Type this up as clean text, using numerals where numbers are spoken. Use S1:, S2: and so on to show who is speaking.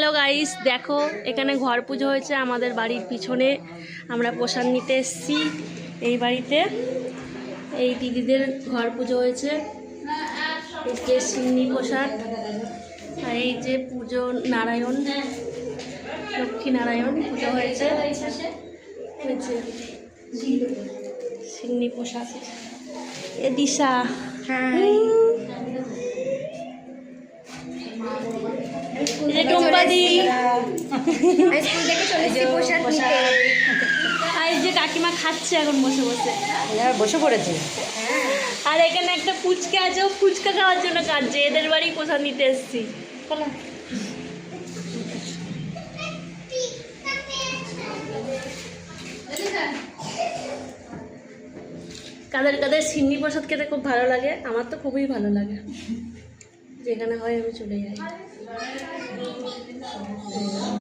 S1: Hello guys, দেখো এখানে ঘর পুজো হয়েছে আমাদের বাড়ির পিছনে। আমরা প্রসাদ নিতে এসেছি এই বাড়িতে। এই দিদিদের ঘর পুজো হয়েছে, এই যে সিন্নি প্রসাদ, আর এই যে পুজো নারায়ণ, লক্ষ্মী নারায়ণ পুজো হয়েছে। সিন্নি প্রসাদ এ দিশা। আর এই যে কাকিমা খাচ্ছে এখন বসে বসে,
S2: বসে পড়েছে।
S1: আর এখানে একটা ফুচকা আছে, ও ফুচকা খাওয়ার জন্য কাঁদছে। এদের বাড়ি প্রসাদ নিতে এসেছি। কাদের কাদের সিন্নি প্রসাদ খেতে খুব ভালো লাগে? আমার তো খুবই ভালো লাগে, যেখানে হয় আমি চলে যাই।